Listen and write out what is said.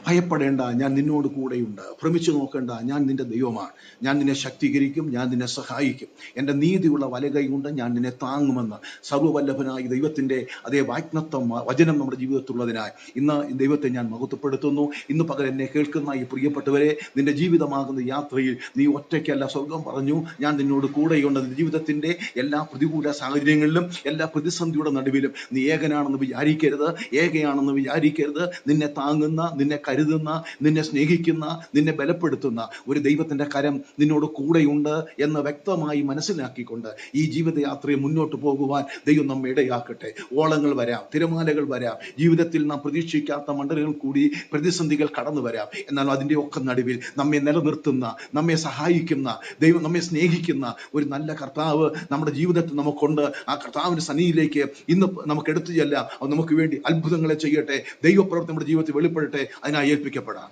ഭയപ്പെടേണ്ട, ഞാൻ നിന്നോട് കൂടെയുണ്ട്. ഭ്രമിച്ചു നോക്കേണ്ട, ഞാൻ നിന്റെ ദൈവമാണ്. ഞാൻ നിന്നെ ശക്തീകരിക്കും, ഞാൻ നിന്നെ സഹായിക്കും. എൻ്റെ നീതിയുള്ള വലകൈ കൊണ്ട് ഞാൻ നിന്നെ താങ്ങുമെന്ന് സർവ്വവല്ലഭനായ ദൈവത്തിൻ്റെ അതേ വാഗ്ദത്തം വചനം നമ്മുടെ ജീവിതത്തിലുള്ളതിനായി ഇന്ന് ദൈവത്തെ ഞാൻ മഹത്വപ്പെടുത്തുന്നു. ഇന്ന് പകൽ എന്നെ കേൾക്കുന്ന ഈ പ്രിയപ്പെട്ടവരെ, നിന്റെ ജീവിതമാകുന്ന യാത്രയിൽ നീ ഒറ്റയ്ക്കല്ല. സ്വർഗം പറഞ്ഞു, ഞാൻ നിന്നോട് കൂടെയുണ്ട്. നിന്റെ ജീവിതത്തിൻ്റെ എല്ലാ പ്രതികൂല സാഹചര്യങ്ങളിലും എല്ലാ പ്രതിസന്ധിയുടെ നടുവിലും നീ ഏകനാണെന്ന് വിചാരിക്കരുത്, ഏകയാണെന്ന് വിചാരിക്കരുത്. നിന്നെ താങ്ങുന്ന, നിന്നെ കരുതുന്ന, നിന്നെ സ്നേഹിക്കുന്ന, നിന്നെ ബലപ്പെടുത്തുന്ന ഒരു ദൈവത്തിന്റെ കരം നിന്നോട് കൂടെയുണ്ട് എന്ന് വ്യക്തമായി മനസ്സിലാക്കിക്കൊണ്ട് ഈ ജീവിതയാത്രയെ മുന്നോട്ട് പോകുവാൻ ദൈവം നമ്മെ ഇടയാക്കട്ടെ. ഓളങ്ങൾ വരാം, തിരമാലകൾ വരാം, ജീവിതത്തിൽ നാം പ്രതീക്ഷിക്കാത്ത മണ്ഡലങ്ങൾ കൂടി പ്രതിസന്ധികൾ കടന്നു വരാം. എന്നാൽ അതിൻ്റെ ഒക്കെ നടുവിൽ നമ്മെ നിലനിർത്തുന്ന, നമ്മെ സഹായിക്കുന്ന ദൈവം, നമ്മെ സ്നേഹിക്കുന്ന ഒരു നല്ല കർത്താവ് നമ്മുടെ ജീവിതത്തിൽ നമുക്കുണ്ട്. ആ കർത്താവിന്റെ സന്നിധിയിലേക്ക് ഇന്ന് നമുക്ക് എടുത്തു ചെല്ലാം. നമുക്ക് വേണ്ടി അത്ഭുതങ്ങളെ ചെയ്യട്ടെ. ദൈവപ്രവൃത്തി നമ്മുടെ ജീവിതത്തിൽ വെളിപ്പെടട്ടെ. അതിനായി ഏൽപ്പിക്കപ്പെടാം.